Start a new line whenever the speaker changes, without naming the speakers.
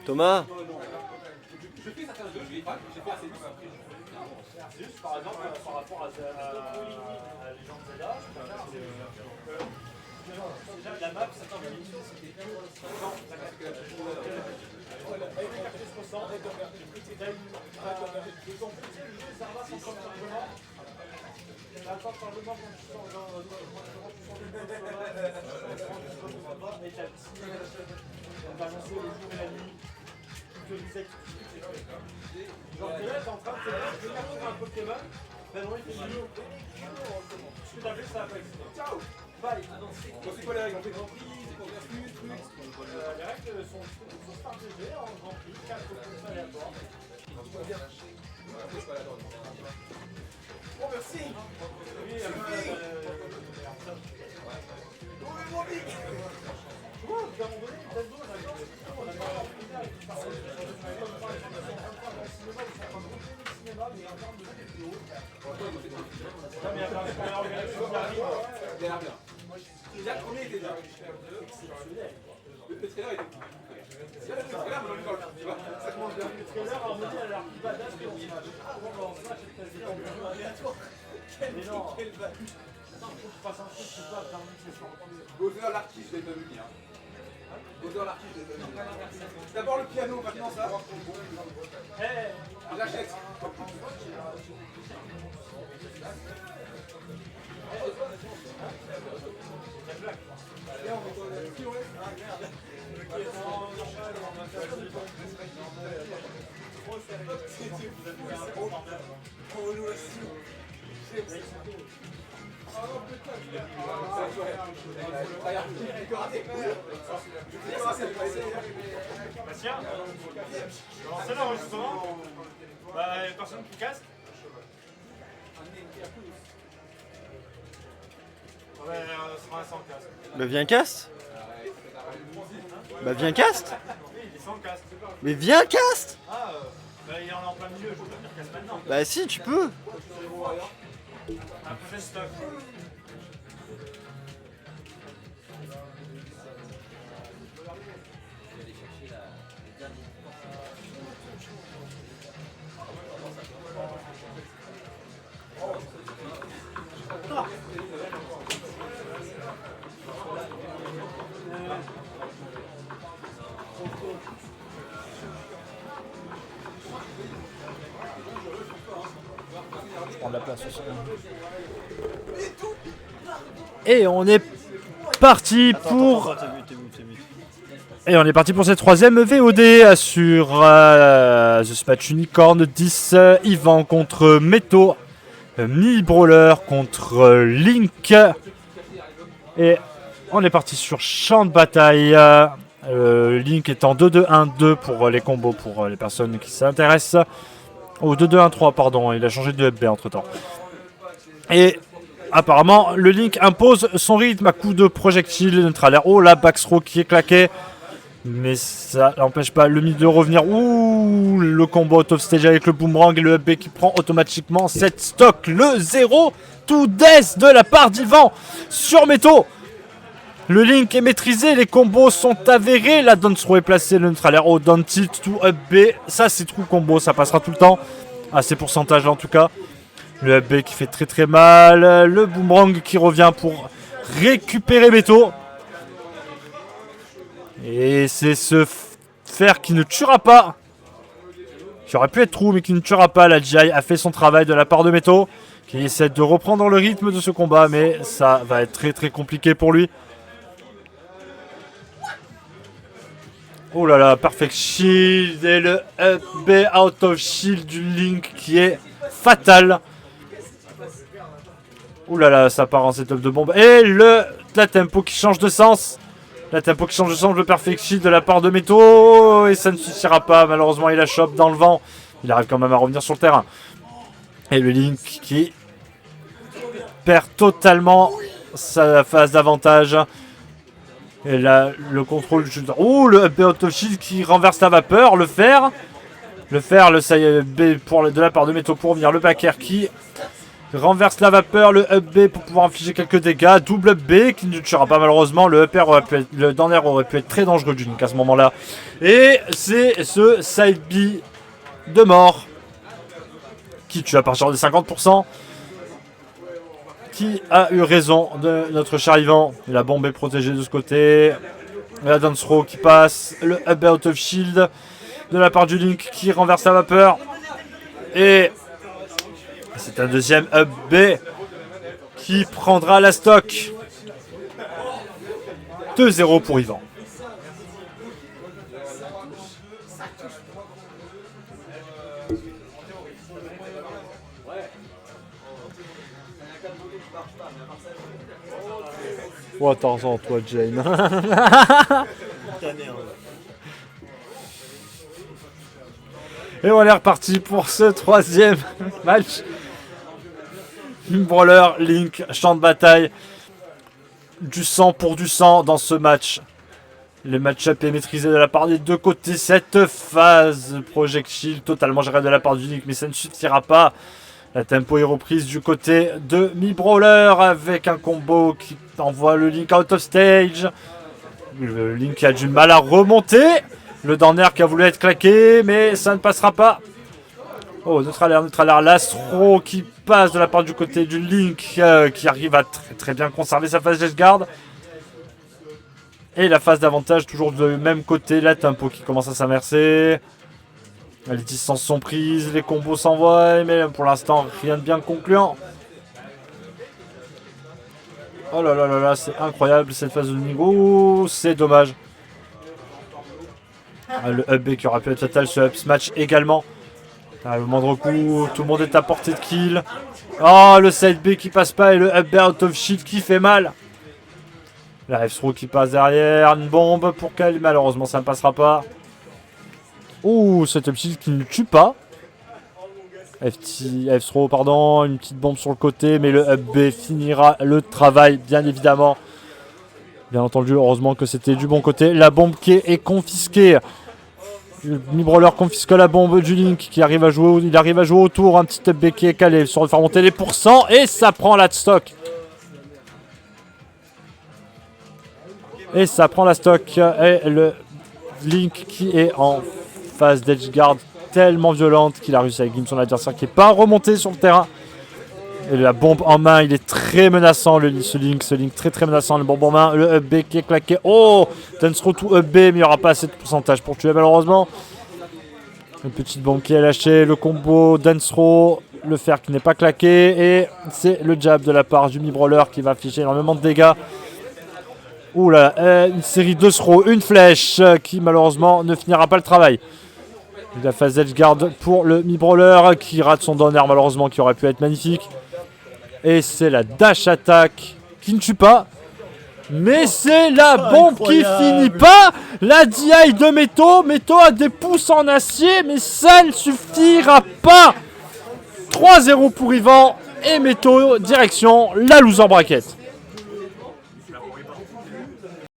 Thomas.
Juste par exemple par rapport à la légende Zelda, déjà la map c'est un émission, c'était genre que là t'es en train de te venir contre un Pokémon, ben non il fait du lot. Ce que t'as fait ça a pas existé. Ciao. Bye. C'est quoi les règles? On fait Grand Prix, c'est quoi les règles sont partagées en Grand Prix, 4 Pokémon aléatoires. Oh merci. Oui,
Bowser l'artiste, je l'ai pas vu venir. Bowser l'artiste, je l'ai pas vu venir. D'abord le piano, maintenant ça. J'achète.
Bastien, c'est l'enregistrement. Bah, il y a personne qui casse. Ouais, ce sera un sans casque.
Bah viens cast. Bah viens cast.
Oui, il est sans casque.
Mais viens cast.
Ah, bah, il est en plein milieu, je peux pas dire casse maintenant.
Bah si tu peux.
Un prochain stock.
Prendre la place aussi. Et on est parti pour. Et on est parti pour cette troisième VOD sur The Smash Unicorn 10. Yvan contre Meto. Mi Brawler contre Link. Et on est parti sur champ de bataille. Link est en 2-2-1-2 pour les combos pour les personnes qui s'intéressent. Oh, 2-2-1-3, pardon, il a changé de FB entre temps. Et apparemment, le Link impose son rythme à coups de projectiles neutralaires. Oh, la backthrow qui est claquée. Mais ça n'empêche pas le mid de revenir. Ouh, le combo out of stage avec le boomerang et le FB qui prend automatiquement cette stock. Le 0 to death de la part d'Yvan sur Meto. Le Link est maîtrisé, les combos sont avérés. La down throw est placée, le neutralaire au down tilt to up B. Ça, c'est true combo, ça passera tout le temps. À ces pourcentages-là, en tout cas. Le up B qui fait très très mal. Le boomerang qui revient pour récupérer Meto. Et c'est ce fer qui ne tuera pas. Qui aurait pu être true, mais qui ne tuera pas. La GI a fait son travail de la part de Meto. Qui essaie de reprendre le rythme de ce combat, mais ça va être très très compliqué pour lui. Oh là là, perfect shield et le up B out of shield du Link qui est fatal. Oh là là, ça part en setup de bombe. Et la tempo qui change de sens. La tempo qui change de sens, le perfect shield de la part de Meto. Et ça ne suffira pas, malheureusement il la chope dans le vent. Il arrive quand même à revenir sur le terrain. Et le Link qui perd totalement sa phase d'avantage. Et là, le contrôle... Oh, le up B out of shield qui renverse la vapeur. Le fer, le side B de la part de Meto pour venir. Le back air qui renverse la vapeur. Le up B pour pouvoir infliger quelques dégâts. Double up B qui ne tuera pas malheureusement. Le up air le down air aurait pu être très dangereux du Link à ce moment-là. Et c'est ce side B de mort qui tue à partir de 50%. Qui a eu raison de notre charivan. La bombe est protégée de ce côté. La dance throw qui passe. Le up out of shield de la part du Link qui renverse la vapeur. Et c'est un deuxième up B qui prendra la stock. 2-0 pour Yvan. Oh, attends, toi, Jane. Et on est reparti pour ce troisième match. Brawler, Link, champ de bataille. Du sang pour du sang dans ce match. Le match-up est maîtrisé de la part des deux côtés. Cette phase projectile totalement gérée de la part du Link, mais ça ne suffira pas. La tempo est reprise du côté de Mi-Brawler avec un combo qui envoie le Link out of stage. Le Link a du mal à remonter. Le down air qui a voulu être claqué, mais ça ne passera pas. Oh, neutral air, l'Astro qui passe de la part du côté du Link qui arrive à très bien conserver sa phase d'edge guard. Et la phase d'avantage toujours du même côté, la tempo qui commence à s'inverser. Les distances sont prises, les combos s'envoient, mais pour l'instant, rien de bien concluant. Oh là là là là, c'est incroyable cette phase de niveau, c'est dommage. Le up B qui aura pu être fatal, ce up smash également. Le moindre coup, tout le monde est à portée de kill. Oh, le side B qui passe pas et le up B out of shield qui fait mal. La F-throw qui passe derrière, une bombe pour qu'elle, malheureusement ça ne passera pas. Ouh, cet up shield qui ne tue pas. F-throw, pardon, une petite bombe sur le côté, mais le up B finira le travail, bien évidemment. Bien entendu, heureusement que c'était du bon côté. La bombe qui est confisquée. Le Mi-Brawler confisque la bombe du Link qui arrive à jouer, il arrive à jouer autour. Un petit up B qui est calé sur le faire monter les pourcents et ça prend la stock. Et ça prend la stock. Et le Link qui est en phase d'edge guard tellement violente qu'il a réussi à game son adversaire qui n'est pas remonté sur le terrain. Et la bombe en main, il est très menaçant, ce Link très menaçant, le bombe en main, le up B qui est claqué. Oh, dance throw to up B, mais il n'y aura pas assez de pourcentage pour tuer malheureusement. Une petite bombe qui est lâchée, le combo dance throw, le fer qui n'est pas claqué, et c'est le jab de la part du Mi-Brawler qui va afficher énormément de dégâts. Ouh là, une série de throws, une flèche qui malheureusement ne finira pas le travail. La phase edge guard pour le Mi-Brawler qui rate son down air malheureusement qui aurait pu être magnifique. Et c'est la dash attack qui ne tue pas. Mais c'est la bombe qui finit pas. La DI de Meto. Meto a des pouces en acier, mais ça ne suffira pas. 3-0 pour Yvan et Meto direction la loser bracket.